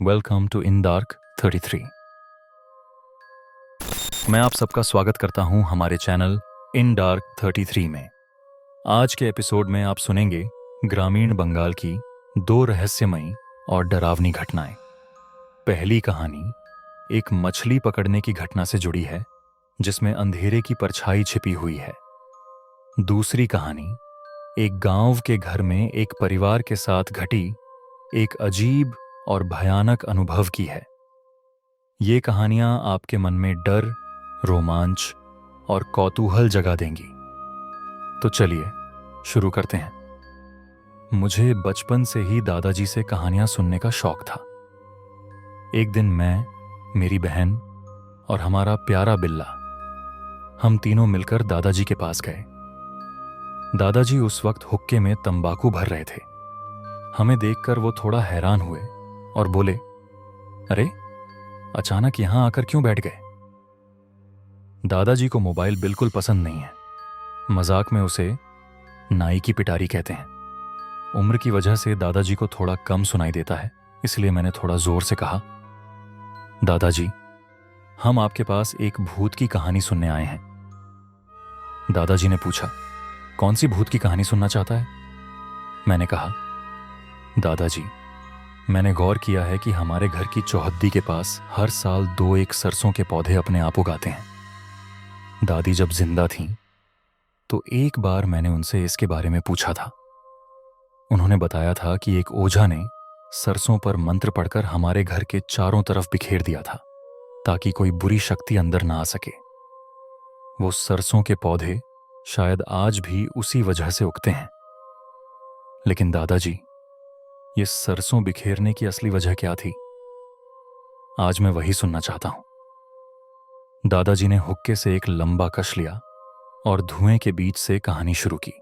Welcome to in dark 33। मैं आप सबका स्वागत करता हूं हमारे चैनल इन डार्क 33 में। आज के एपिसोड में आप सुनेंगे ग्रामीण बंगाल की दो रहस्यमयी और डरावनी घटनाएं। पहली कहानी एक मछली पकड़ने की घटना से जुड़ी है, जिसमें अंधेरे की परछाई छिपी हुई है। दूसरी कहानी एक गांव के घर में एक परिवार के साथ घटी एक अजीब और भयानक अनुभव की है। ये कहानियां आपके मन में डर, रोमांच और कौतूहल जगा देंगी। तो चलिए शुरू करते हैं। मुझे बचपन से ही दादाजी से कहानियां सुनने का शौक था। एक दिन मैं, मेरी बहन और हमारा प्यारा बिल्ला, हम तीनों मिलकर दादाजी के पास गए। दादाजी उस वक्त हुक्के में तंबाकू भर रहे थे। हमें देखकर वो थोड़ा हैरान हुए और बोले, अरे, अचानक यहां आकर क्यों बैठ गए? दादाजी को मोबाइल बिल्कुल पसंद नहीं है। मजाक में उसे नाई की पिटारी कहते हैं। उम्र की वजह से दादाजी को थोड़ा कम सुनाई देता है, इसलिए मैंने थोड़ा जोर से कहा, दादाजी, हम आपके पास एक भूत की कहानी सुनने आए हैं। दादाजी ने पूछा, कौन सी भूत की कहानी सुनना चाहता है? मैंने कहा, दादाजी, मैंने गौर किया है कि हमारे घर की चौहद्दी के पास हर साल 2 सरसों के पौधे अपने आप उगाते हैं। दादी जब जिंदा थीं, तो एक बार मैंने उनसे इसके बारे में पूछा था। उन्होंने बताया था कि एक ओझा ने सरसों पर मंत्र पढ़कर हमारे घर के चारों तरफ बिखेर दिया था, ताकि कोई बुरी शक्ति अंदर ना आ सके। वो सरसों के पौधे शायद आज भी उसी वजह से उगते हैं। लेकिन दादाजी, ये सरसों बिखेरने की असली वजह क्या थी? आज मैं वही सुनना चाहता हूं। दादाजी ने हुक्के से एक लंबा कश लिया और धुएं के बीच से कहानी शुरू की।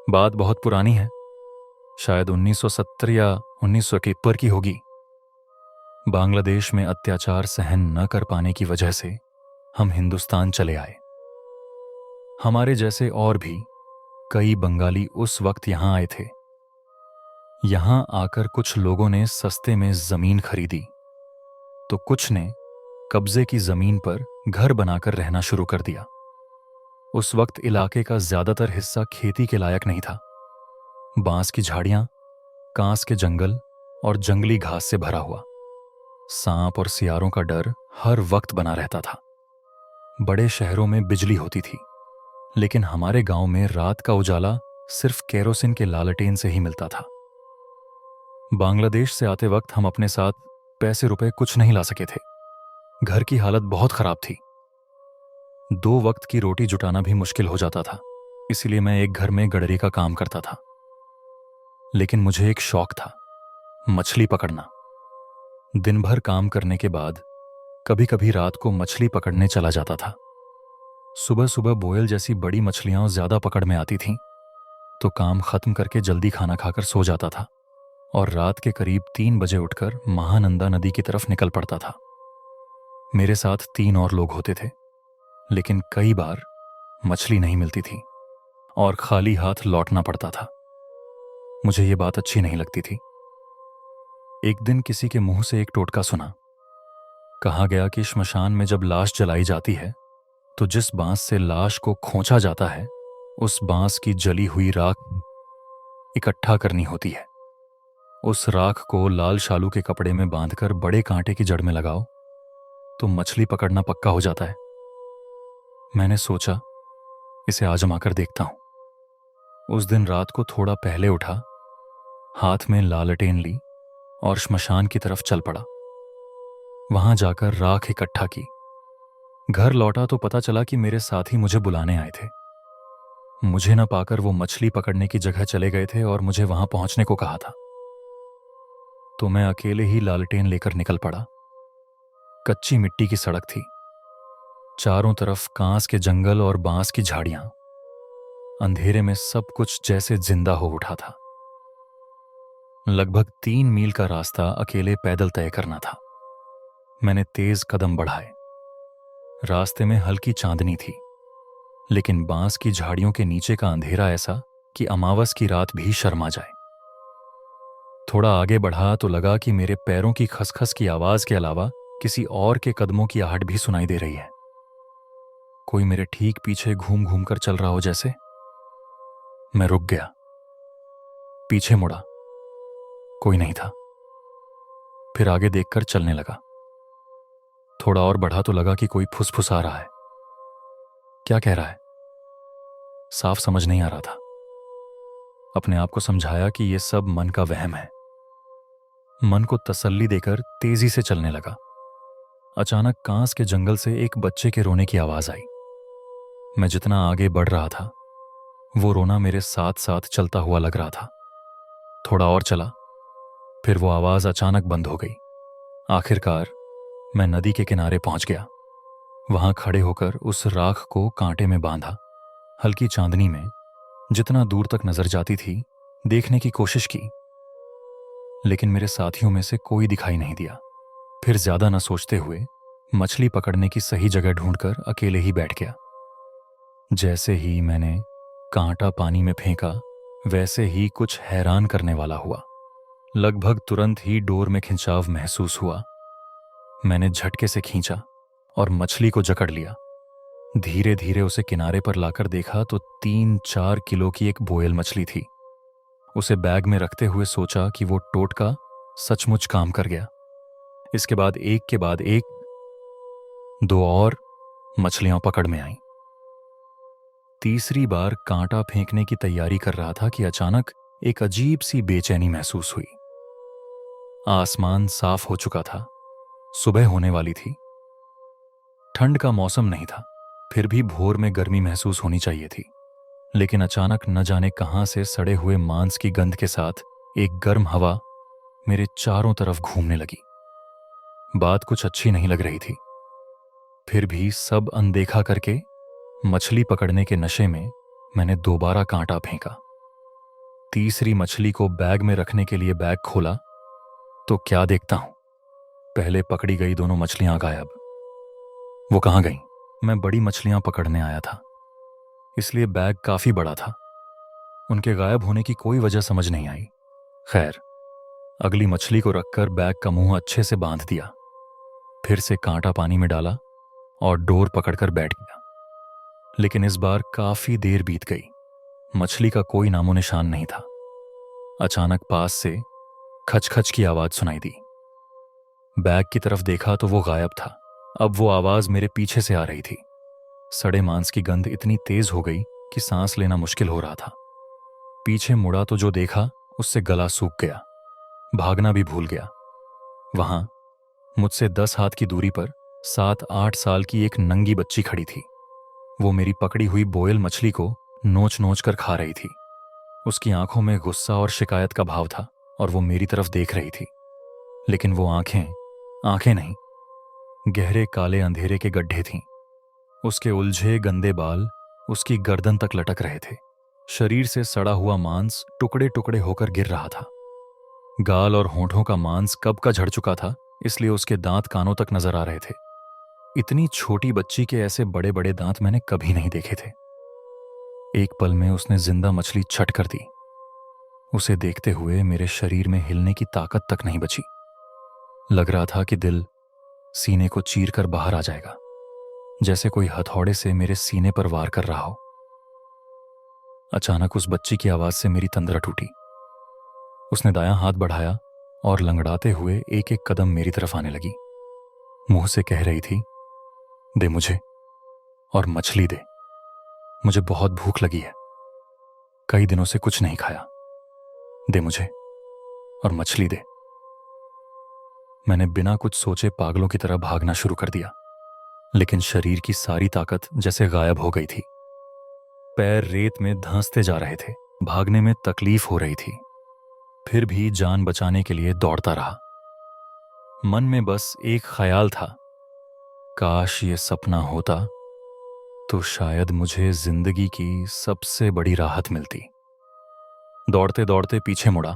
बात बहुत पुरानी है, शायद 1970 या 1971 की होगी। बांग्लादेश में अत्याचार सहन न कर पाने की वजह से हम हिंदुस्तान चले आए। हमारे जैसे और भी कई बंगाली उस वक्त यहां आए थे। यहां आकर कुछ लोगों ने सस्ते में जमीन खरीदी, तो कुछ ने कब्जे की जमीन पर घर बनाकर रहना शुरू कर दिया। उस वक्त इलाके का ज्यादातर हिस्सा खेती के लायक नहीं था। बांस की झाड़ियां, कांस के जंगल और जंगली घास से भरा हुआ। सांप और सियारों का डर हर वक्त बना रहता था। बड़े शहरों में बिजली होती थी, लेकिन हमारे गांव में रात का उजाला सिर्फ केरोसिन के लालटेन से ही मिलता था। बांग्लादेश से आते वक्त हम अपने साथ पैसे रुपए कुछ नहीं ला सके थे। घर की हालत बहुत खराब थी। 2 वक्त की रोटी जुटाना भी मुश्किल हो जाता था, इसलिए मैं एक घर में गडरी का काम करता था। लेकिन मुझे एक शौक था, मछली पकड़ना। दिन भर काम करने के बाद कभी कभी रात को मछली पकड़ने चला जाता था। सुबह सुबह बोयल जैसी बड़ी मछलियां ज्यादा पकड़ में आती थीं, तो काम खत्म करके जल्दी खाना खाकर सो जाता था और रात के करीब 3 बजे उठकर महानंदा नदी की तरफ निकल पड़ता था। मेरे साथ 3 और लोग होते थे, लेकिन कई बार मछली नहीं मिलती थी और खाली हाथ लौटना पड़ता था। मुझे ये बात अच्छी नहीं लगती थी। एक दिन किसी के मुंह से एक टोटका सुना। कहा गया कि श्मशान में जब लाश जलाई जाती है, तो जिस बांस से लाश को खोंचा जाता है, उस बांस की जली हुई राख इकट्ठा करनी होती है। उस राख को लाल शालू के कपड़े में बांधकर बड़े कांटे की जड़ में लगाओ, तो मछली पकड़ना पक्का हो जाता है। मैंने सोचा, इसे आजमाकर देखता हूं। उस दिन रात को थोड़ा पहले उठा, हाथ में लालटेन ली और श्मशान की तरफ चल पड़ा। वहां जाकर राख इकट्ठा की। घर लौटा तो पता चला कि मेरे साथी मुझे बुलाने आए थे। मुझे न पाकर वो मछली पकड़ने की जगह चले गए थे और मुझे वहां पहुंचने को कहा था। तो मैं अकेले ही लालटेन लेकर निकल पड़ा। कच्ची मिट्टी की सड़क थी, चारों तरफ कांस के जंगल और बांस की झाड़ियां। अंधेरे में सब कुछ जैसे जिंदा हो उठा था। लगभग 3 मील का रास्ता अकेले पैदल तय करना था। मैंने तेज कदम बढ़ाए। रास्ते में हल्की चांदनी थी, लेकिन बांस की झाड़ियों के नीचे का अंधेरा ऐसा कि अमावस की रात भी शर्मा जाए। थोड़ा आगे बढ़ा तो लगा कि मेरे पैरों की खसखस की आवाज के अलावा किसी और के कदमों की आहट भी सुनाई दे रही है। कोई मेरे ठीक पीछे घूम घूम कर चल रहा हो जैसे। मैं रुक गया, पीछे मुड़ा, कोई नहीं था। फिर आगे देखकर चलने लगा। थोड़ा और बढ़ा तो लगा कि कोई फुसफुसा रहा है। क्या कह रहा है साफ समझ नहीं आ रहा था। अपने आप को समझाया कि यह सब मन का वहम है। मन को तसल्ली देकर तेजी से चलने लगा। अचानक कांस के जंगल से एक बच्चे के रोने की आवाज आई। मैं जितना आगे बढ़ रहा था वो रोना मेरे साथ साथ चलता हुआ लग रहा था। थोड़ा और चला, फिर वो आवाज अचानक बंद हो गई। आखिरकार मैं नदी के किनारे पहुंच गया। वहां खड़े होकर उस राख को कांटे में बांधा। हल्की चांदनी में जितना दूर तक नजर जाती थी देखने की कोशिश की, लेकिन मेरे साथियों में से कोई दिखाई नहीं दिया। फिर ज्यादा न सोचते हुए मछली पकड़ने की सही जगह ढूंढकर अकेले ही बैठ गया। जैसे ही मैंने कांटा पानी में फेंका वैसे ही कुछ हैरान करने वाला हुआ। लगभग तुरंत ही डोर में खिंचाव महसूस हुआ। मैंने झटके से खींचा और मछली को जकड़ लिया। धीरे धीरे उसे किनारे पर लाकर देखा तो 3-4 किलो की एक बोयल मछली थी। उसे बैग में रखते हुए सोचा कि वो टोटका सचमुच काम कर गया। इसके बाद एक के बाद एक 2 और मछलियां पकड़ में आईं। तीसरी बार कांटा फेंकने की तैयारी कर रहा था कि अचानक एक अजीब सी बेचैनी महसूस हुई। आसमान साफ हो चुका था, सुबह होने वाली थी। ठंड का मौसम नहीं था, फिर भी भोर में गर्मी महसूस होनी चाहिए थी। लेकिन अचानक न जाने कहां से सड़े हुए मांस की गंध के साथ एक गर्म हवा मेरे चारों तरफ घूमने लगी। बात कुछ अच्छी नहीं लग रही थी। फिर भी सब अनदेखा करके मछली पकड़ने के नशे में मैंने दोबारा कांटा फेंका। तीसरी मछली को बैग में रखने के लिए बैग खोला तो क्या देखता हूं, पहले पकड़ी गई दोनों मछलियां गायब। वो कहां गईं? मैं बड़ी मछलियां पकड़ने आया था, इसलिए बैग काफी बड़ा था। उनके गायब होने की कोई वजह समझ नहीं आई। खैर, अगली मछली को रखकर बैग का मुंह अच्छे से बांध दिया। फिर से कांटा पानी में डाला और डोर पकड़कर बैठ गया। लेकिन इस बार काफी देर बीत गई, मछली का कोई नामो निशान नहीं था। अचानक पास से खचखच की आवाज सुनाई दी। बैग की तरफ देखा तो वो गायब था। अब वो आवाज मेरे पीछे से आ रही थी। सड़े मांस की गंध इतनी तेज हो गई कि सांस लेना मुश्किल हो रहा था। पीछे मुड़ा तो जो देखा उससे गला सूख गया, भागना भी भूल गया। वहां मुझसे 10 हाथ की दूरी पर 7-8 साल की एक नंगी बच्ची खड़ी थी। वो मेरी पकड़ी हुई बोयल मछली को नोच नोच कर खा रही थी। उसकी आंखों में गुस्सा और शिकायत का भाव था और वो मेरी तरफ देख रही थी। लेकिन वो आंखें नहीं, गहरे काले अंधेरे के गड्ढे थीं। उसके उलझे गंदे बाल उसकी गर्दन तक लटक रहे थे। शरीर से सड़ा हुआ मांस टुकड़े टुकड़े होकर गिर रहा था। गाल और होंठों का मांस कब का झड़ चुका था, इसलिए उसके दांत कानों तक नजर आ रहे थे। इतनी छोटी बच्ची के ऐसे बड़े बड़े दांत मैंने कभी नहीं देखे थे। एक पल में उसने जिंदा मछली छट कर दी। उसे देखते हुए मेरे शरीर में हिलने की ताकत तक नहीं बची। लग रहा था कि दिल सीने को चीर कर बाहर आ जाएगा, जैसे कोई हथौड़े से मेरे सीने पर वार कर रहा हो। अचानक उस बच्ची की आवाज से मेरी तंद्रा टूटी। उसने दायां हाथ बढ़ाया और लंगड़ाते हुए एक एक कदम मेरी तरफ आने लगी। मुंह से कह रही थी, दे मुझे और मछली दे, मुझे बहुत भूख लगी है, कई दिनों से कुछ नहीं खाया, दे मुझे और मछली दे। मैंने बिना कुछ सोचे पागलों की तरह भागना शुरू कर दिया, लेकिन शरीर की सारी ताकत जैसे गायब हो गई थी। पैर रेत में धंसते जा रहे थे, भागने में तकलीफ हो रही थी। फिर भी जान बचाने के लिए दौड़ता रहा। मन में बस एक ख्याल था, काश ये सपना होता तो शायद मुझे जिंदगी की सबसे बड़ी राहत मिलती। दौड़ते दौड़ते पीछे मुड़ा।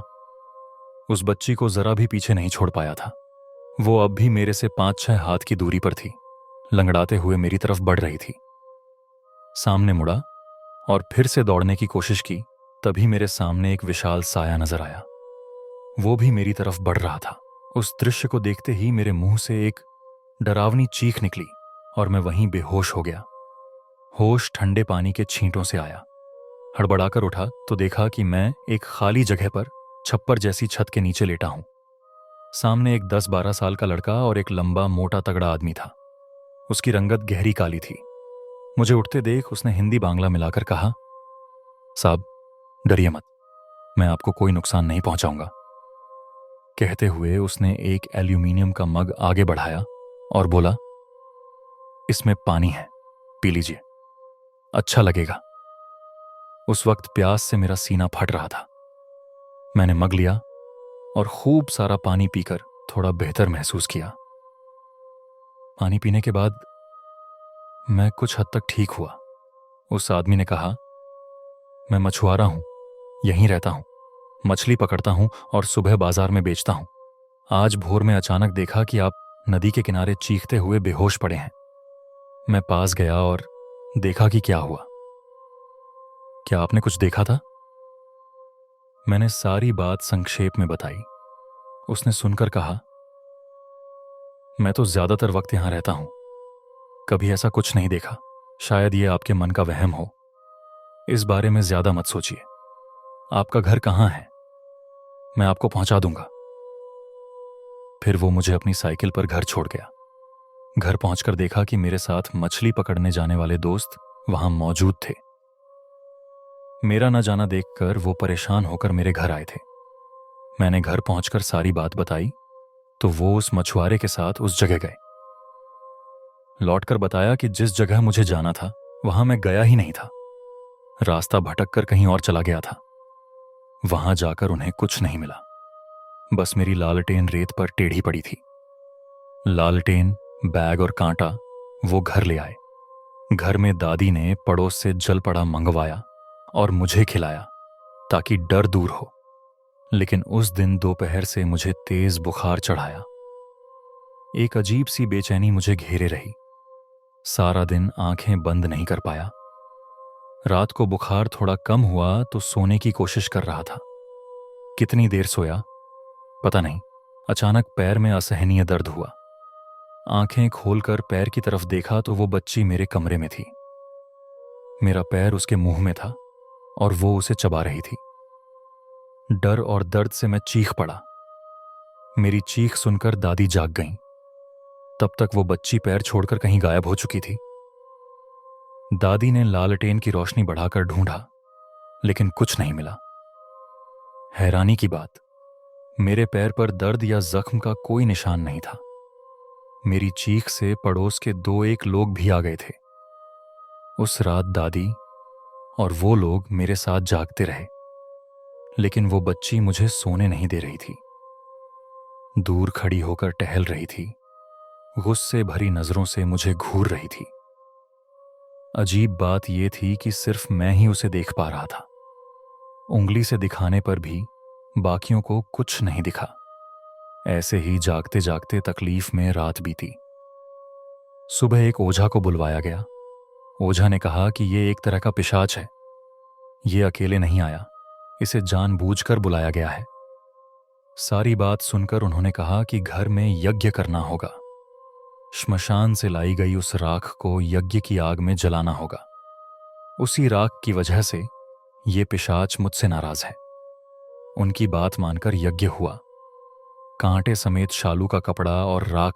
उस बच्ची को जरा भी पीछे नहीं छोड़ पाया था। वो अब भी मेरे से 5-6 हाथ की दूरी पर थी, लंगड़ाते हुए मेरी तरफ बढ़ रही थी। सामने मुड़ा और फिर से दौड़ने की कोशिश की, तभी मेरे सामने एक विशाल साया नजर आया। वो भी मेरी तरफ बढ़ रहा था। उस दृश्य को देखते ही मेरे मुंह से एक डरावनी चीख निकली और मैं वहीं बेहोश हो गया। होश ठंडे पानी के छींटों से आया। हड़बड़ाकर उठा तो देखा कि मैं एक खाली जगह पर छप्पर जैसी छत के नीचे लेटा हूं। सामने एक 10-12 साल का लड़का और एक लंबा मोटा तगड़ा आदमी था। उसकी रंगत गहरी काली थी। मुझे उठते देख उसने हिंदी बांग्ला मिलाकर कहा, साहब डरिए मत, मैं आपको कोई नुकसान नहीं पहुंचाऊंगा। कहते हुए उसने एक एल्यूमिनियम का मग आगे बढ़ाया और बोला, इसमें पानी है, पी लीजिए, अच्छा लगेगा। उस वक्त प्यास से मेरा सीना फट रहा था। मैंने मग लिया और खूब सारा पानी पीकर थोड़ा बेहतर महसूस किया। पानी पीने के बाद मैं कुछ हद तक ठीक हुआ। उस आदमी ने कहा, मैं मछुआरा हूं, यहीं रहता हूं, मछली पकड़ता हूं और सुबह बाजार में बेचता हूं। आज भोर में अचानक देखा कि आप नदी के किनारे चीखते हुए बेहोश पड़े हैं। मैं पास गया और देखा कि क्या हुआ। क्या आपने कुछ देखा था? मैंने सारी बात संक्षेप में बताई। उसने सुनकर कहा, मैं तो ज्यादातर वक्त यहां रहता हूं, कभी ऐसा कुछ नहीं देखा। शायद ये आपके मन का वहम हो। इस बारे में ज्यादा मत सोचिए। आपका घर कहां है? मैं आपको पहुंचा दूंगा। फिर वो मुझे अपनी साइकिल पर घर छोड़ गया। घर पहुंचकर देखा कि मेरे साथ मछली पकड़ने जाने वाले दोस्त वहां मौजूद थे। मेरा न जाना देखकर वो परेशान होकर मेरे घर आए थे। मैंने घर पहुंचकर सारी बात बताई तो वो उस मछुआरे के साथ उस जगह गए। लौटकर बताया कि जिस जगह मुझे जाना था वहां मैं गया ही नहीं था, रास्ता भटक कर कहीं और चला गया था। वहां जाकर उन्हें कुछ नहीं मिला, बस मेरी लालटेन रेत पर टेढ़ी पड़ी थी। लालटेन, बैग और कांटा वो घर ले आए। घर में दादी ने पड़ोस से जल पड़ा मंगवाया और मुझे खिलाया ताकि डर दूर हो। लेकिन उस दिन दोपहर से मुझे तेज बुखार चढ़ाया। एक अजीब सी बेचैनी मुझे घेरे रही। सारा दिन आंखें बंद नहीं कर पाया। रात को बुखार थोड़ा कम हुआ तो सोने की कोशिश कर रहा था। कितनी देर सोया पता नहीं। अचानक पैर में असहनीय दर्द हुआ। आंखें खोलकर पैर की तरफ देखा तो वो बच्ची मेरे कमरे में थी। मेरा पैर उसके मुंह में था और वो उसे चबा रही थी। डर और दर्द से मैं चीख पड़ा। मेरी चीख सुनकर दादी जाग गईं। तब तक वो बच्ची पैर छोड़कर कहीं गायब हो चुकी थी। दादी ने लालटेन की रोशनी बढ़ाकर ढूंढा, लेकिन कुछ नहीं मिला। हैरानी की बात, मेरे पैर पर दर्द या जख्म का कोई निशान नहीं था। मेरी चीख से पड़ोस के 2-1 लोग भी आ गए थे। उस रात दादी और वो लोग मेरे साथ जागते रहे, लेकिन वो बच्ची मुझे सोने नहीं दे रही थी। दूर खड़ी होकर टहल रही थी, गुस्से भरी नजरों से मुझे घूर रही थी। अजीब बात यह थी कि सिर्फ मैं ही उसे देख पा रहा था। उंगली से दिखाने पर भी बाकियों को कुछ नहीं दिखा। ऐसे ही जागते जागते तकलीफ में रात बीती। सुबह एक ओझा को बुलवाया गया। ओझा ने कहा कि ये एक तरह का पिशाच है, ये अकेले नहीं आया, इसे जानबूझकर बुलाया गया है। सारी बात सुनकर उन्होंने कहा कि घर में यज्ञ करना होगा। श्मशान से लाई गई उस राख को यज्ञ की आग में जलाना होगा। उसी राख की वजह से ये पिशाच मुझसे नाराज है। उनकी बात मानकर यज्ञ हुआ। कांटे समेत शालू का कपड़ा और राख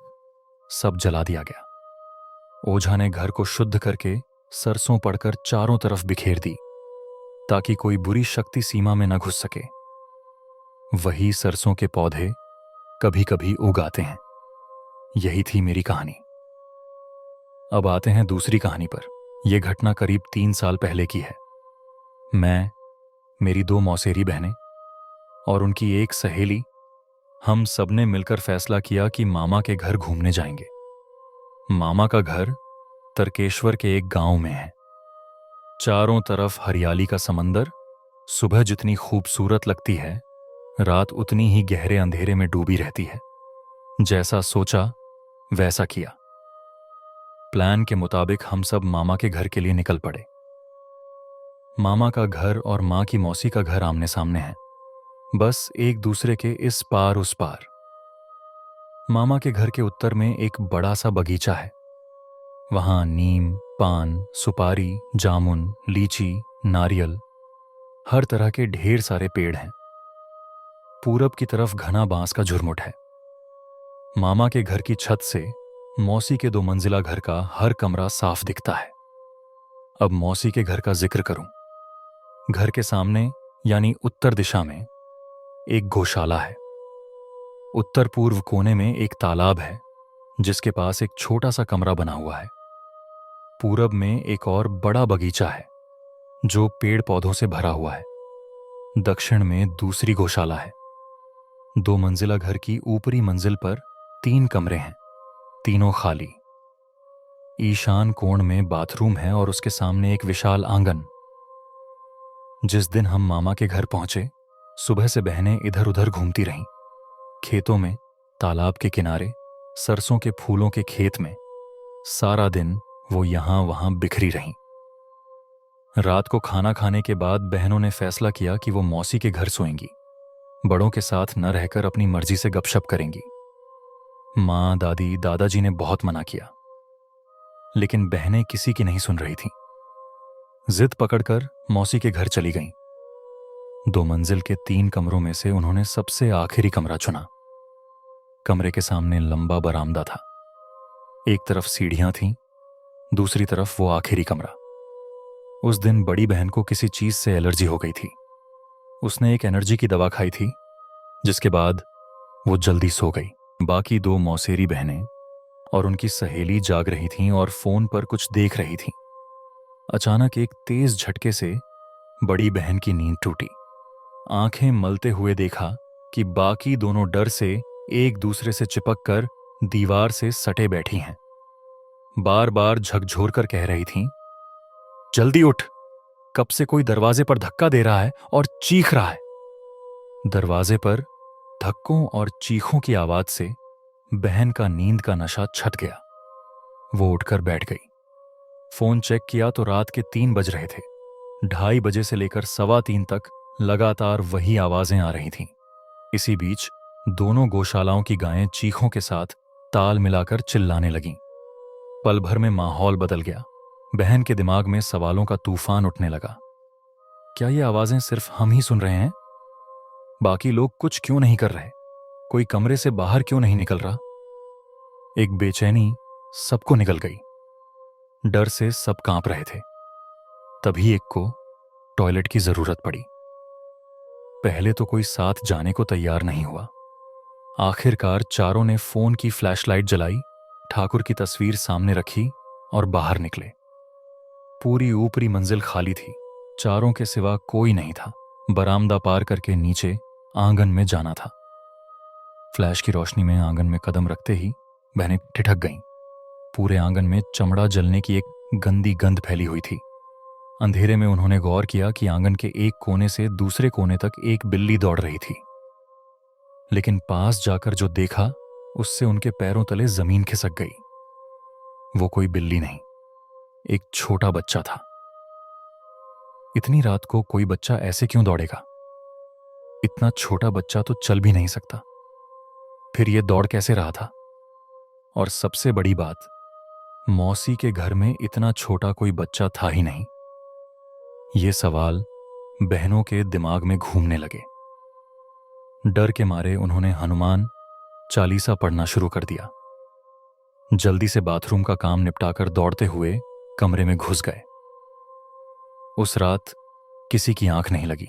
सब जला दिया गया। ओझा ने घर को शुद्ध करके सरसों पड़कर चारों तरफ बिखेर दी ताकि कोई बुरी शक्ति सीमा में न घुस सके। वही सरसों के पौधे कभी कभी उग आते हैं। यही थी मेरी कहानी। अब आते हैं दूसरी कहानी पर। यह घटना करीब 3 साल पहले की है। मैं, मेरी 2 मौसेरी बहनें और उनकी एक सहेली, हम सबने मिलकर फैसला किया कि मामा के घर घूमने जाएंगे। मामा का घर तर्केश्वर के एक गांव में है। चारों तरफ हरियाली का समंदर। सुबह जितनी खूबसूरत लगती है, रात उतनी ही गहरे अंधेरे में डूबी रहती है। जैसा सोचा वैसा किया। प्लान के मुताबिक हम सब मामा के घर के लिए निकल पड़े। मामा का घर और मां की मौसी का घर आमने सामने हैं। बस एक दूसरे के इस पार उस पार। मामा के घर के उत्तर में एक बड़ा सा बगीचा है। वहां नीम, पान, सुपारी, जामुन, लीची, नारियल, हर तरह के ढेर सारे पेड़ हैं। पूरब की तरफ घना बांस का झुरमुट है। मामा के घर की छत से मौसी के 2 मंजिला घर का हर कमरा साफ दिखता है। अब मौसी के घर का जिक्र करूं। घर के सामने यानी उत्तर दिशा में एक गौशाला है। उत्तर पूर्व कोने में एक तालाब है जिसके पास एक छोटा सा कमरा बना हुआ है। पूरब में एक और बड़ा बगीचा है जो पेड़ पौधों से भरा हुआ है। दक्षिण में दूसरी गौशाला है। 2 मंजिला घर की ऊपरी मंजिल पर 3 कमरे हैं, तीनों खाली। ईशान कोण में बाथरूम है और उसके सामने एक विशाल आंगन। जिस दिन हम मामा के घर पहुंचे, सुबह से बहनें इधर उधर घूमती रहीं। खेतों में, तालाब के किनारे, सरसों के फूलों के खेत में। सारा दिन वो यहां वहां बिखरी रहीं। रात को खाना खाने के बाद बहनों ने फैसला किया कि वो मौसी के घर सोएंगी। बड़ों के साथ न रहकर अपनी मर्जी से गपशप करेंगी। माँ, दादी, दादाजी ने बहुत मना किया, लेकिन बहनें किसी की नहीं सुन रही थीं। जिद पकड़कर मौसी के घर चली गईं। 2 मंजिल के 3 कमरों में से उन्होंने सबसे आखिरी कमरा चुना। कमरे के सामने लंबा बरामदा था। एक तरफ सीढ़ियां थीं, दूसरी तरफ वो आखिरी कमरा। उस दिन बड़ी बहन को किसी चीज से एलर्जी हो गई थी। उसने एक एनर्जी की दवा खाई थी, जिसके बाद वो जल्दी सो गई। बाकी 2 मौसेरी बहनें और उनकी सहेली जाग रही थीं और फोन पर कुछ देख रही थीं। अचानक एक तेज झटके से बड़ी बहन की नींद टूटी। आंखें मलते हुए देखा कि बाकी दोनों डर से एक दूसरे से चिपक कर दीवार से सटे बैठी हैं। बार बार झकझोर कर कह रही थीं, जल्दी उठ, कब से कोई दरवाजे पर धक्का दे रहा है और चीख रहा है। दरवाजे पर धक्कों और चीखों की आवाज से बहन का नींद का नशा छट गया। वो उठकर बैठ गई। फोन चेक किया तो रात के 3 बज रहे थे। 2:30 बजे से लेकर 3:15 तक लगातार वही आवाजें आ रही थीं। इसी बीच दोनों गौशालाओं की गायें चीखों के साथ ताल मिलाकर चिल्लाने लगीं। पल भर में माहौल बदल गया। बहन के दिमाग में सवालों का तूफान उठने लगा। क्या ये आवाजें सिर्फ हम ही सुन रहे हैं? बाकी लोग कुछ क्यों नहीं कर रहे? कोई कमरे से बाहर क्यों नहीं निकल रहा? एक बेचैनी सबको निकल गई। डर से सब कांप रहे थे। तभी एक को टॉयलेट की जरूरत पड़ी। पहले तो कोई साथ जाने को तैयार नहीं हुआ। आखिरकार चारों ने फोन की फ्लैशलाइट जलाई, ठाकुर की तस्वीर सामने रखी और बाहर निकले। पूरी ऊपरी मंजिल खाली थी। चारों के सिवा कोई नहीं था। बरामदा पार करके नीचे आंगन में जाना था। फ्लैश की रोशनी में आंगन में कदम रखते ही बहनें ठिठक गईं। पूरे आंगन में चमड़ा जलने की एक गंदी गंध फैली हुई थी। अंधेरे में उन्होंने गौर किया कि आंगन के एक कोने से दूसरे कोने तक एक बिल्ली दौड़ रही थी। लेकिन पास जाकर जो देखा, उससे उनके पैरों तले जमीन खिसक गई। वो कोई बिल्ली नहीं, एक छोटा बच्चा था। इतनी रात को कोई बच्चा ऐसे क्यों दौड़ेगा? इतना छोटा बच्चा तो चल भी नहीं सकता। फिर ये दौड़ कैसे रहा था? और सबसे बड़ी बात, मौसी के घर में इतना छोटा कोई बच्चा था ही नहीं। ये सवाल बहनों के दिमाग में घूमने लगे। डर के मारे उन्होंने हनुमान चालीसा पढ़ना शुरू कर दिया। जल्दी से बाथरूम का काम निपटाकर दौड़ते हुए कमरे में घुस गए। उस रात किसी की आंख नहीं लगी।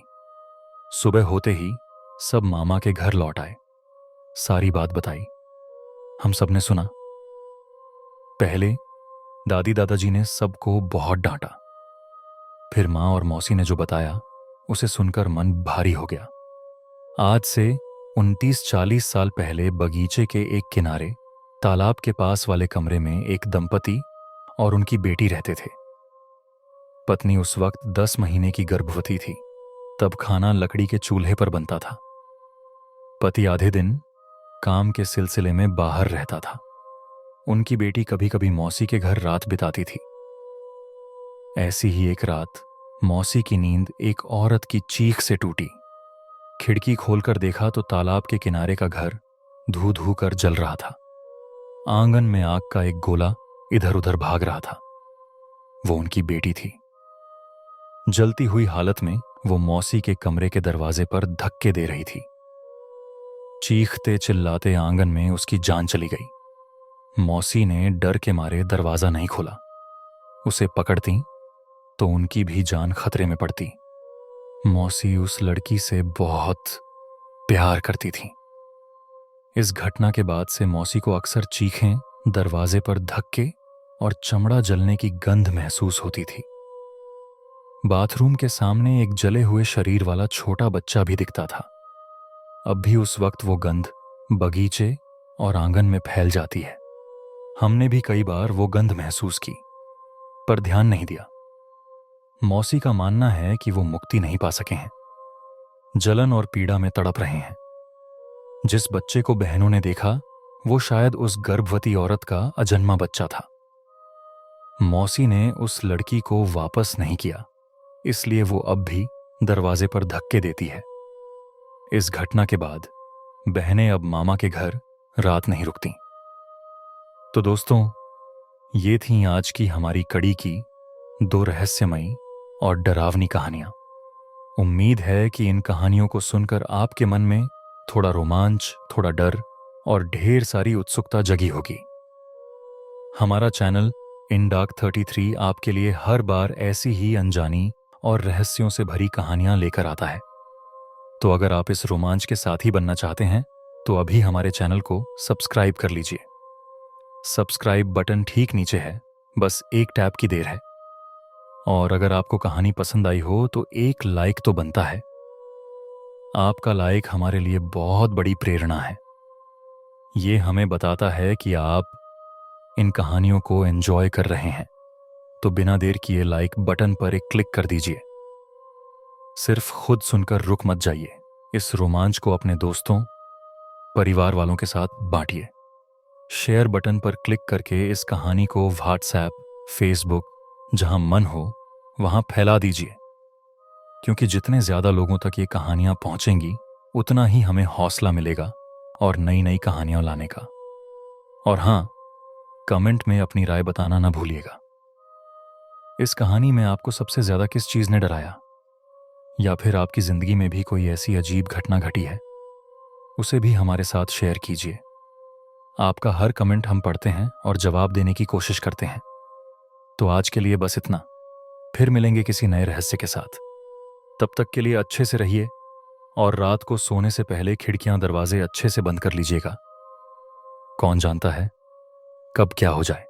सुबह होते ही सब मामा के घर लौट आए। सारी बात बताई। हम सब ने सुना। पहले दादी दादाजी ने सबको बहुत डांटा। फिर माँ और मौसी ने जो बताया, उसे सुनकर मन भारी हो गया। आज से 29-40 साल पहले बगीचे के एक किनारे तालाब के पास वाले कमरे में एक दंपति और उनकी बेटी रहते थे। पत्नी उस वक्त 10 महीने की गर्भवती थी। तब खाना लकड़ी के चूल्हे पर बनता था। पति आधे दिन काम के सिलसिले में बाहर रहता था। उनकी बेटी कभी कभी मौसी के घर रात बिताती थी। ऐसी ही एक रात मौसी की नींद एक औरत की चीख से टूटी। खिड़की खोलकर देखा तो तालाब के किनारे का घर धू धू कर जल रहा था। आंगन में आग का एक गोला इधर उधर भाग रहा था। वो उनकी बेटी थी। जलती हुई हालत में वो मौसी के कमरे के दरवाजे पर धक्के दे रही थी। चीखते चिल्लाते आंगन में उसकी जान चली गई। मौसी ने डर के मारे दरवाजा नहीं खोला। उसे पकड़ती तो उनकी भी जान खतरे में पड़ती। मौसी उस लड़की से बहुत प्यार करती थी। इस घटना के बाद से मौसी को अक्सर चीखें, दरवाजे पर धक्के और चमड़ा जलने की गंध महसूस होती थी। बाथरूम के सामने एक जले हुए शरीर वाला छोटा बच्चा भी दिखता था। अब भी उस वक्त वो गंध बगीचे और आंगन में फैल जाती है। हमने भी कई बार वो गंध महसूस की, पर ध्यान नहीं दिया। मौसी का मानना है कि वो मुक्ति नहीं पा सके हैं, जलन और पीड़ा में तड़प रहे हैं। जिस बच्चे को बहनों ने देखा वो शायद उस गर्भवती औरत का अजन्मा बच्चा था। मौसी ने उस लड़की को वापस नहीं किया, इसलिए वो अब भी दरवाजे पर धक्के देती है। इस घटना के बाद बहनें अब मामा के घर रात नहीं रुकती। तो दोस्तों, ये थी आज की हमारी कड़ी की 2 रहस्यमयी और डरावनी कहानियां। उम्मीद है कि इन कहानियों को सुनकर आपके मन में थोड़ा रोमांच, थोड़ा डर और ढेर सारी उत्सुकता जगी होगी। हमारा चैनल इन डार्क 33 आपके लिए हर बार ऐसी ही अनजानी और रहस्यों से भरी कहानियां लेकर आता है। तो अगर आप इस रोमांच के साथी बनना चाहते हैं तो अभी हमारे चैनल को सब्सक्राइब कर लीजिए। सब्सक्राइब बटन ठीक नीचे है, बस एक टैप की देर है। और अगर आपको कहानी पसंद आई हो तो एक लाइक तो बनता है। आपका लाइक हमारे लिए बहुत बड़ी प्रेरणा है। ये हमें बताता है कि आप इन कहानियों को एंजॉय कर रहे हैं। तो बिना देर किए लाइक बटन पर एक क्लिक कर दीजिए। सिर्फ खुद सुनकर रुक मत जाइए। इस रोमांच को अपने दोस्तों, परिवार वालों के साथ बांटिए। शेयर बटन पर क्लिक करके इस कहानी को व्हाट्सएप, फेसबुक, जहां मन हो वहां फैला दीजिए। क्योंकि जितने ज्यादा लोगों तक ये कहानियां पहुंचेंगी उतना ही हमें हौसला मिलेगा और नई नई कहानियां लाने का। और हां, कमेंट में अपनी राय बताना ना भूलिएगा। इस कहानी में आपको सबसे ज्यादा किस चीज ने डराया, या फिर आपकी जिंदगी में भी कोई ऐसी अजीब घटना घटी है, उसे भी हमारे साथ शेयर कीजिए। आपका हर कमेंट हम पढ़ते हैं और जवाब देने की कोशिश करते हैं। तो आज के लिए बस इतना। फिर मिलेंगे किसी नए रहस्य के साथ। तब तक के लिए अच्छे से रहिए और रात को सोने से पहले खिड़कियां, दरवाजे अच्छे से बंद कर लीजिएगा। कौन जानता है कब क्या हो जाए।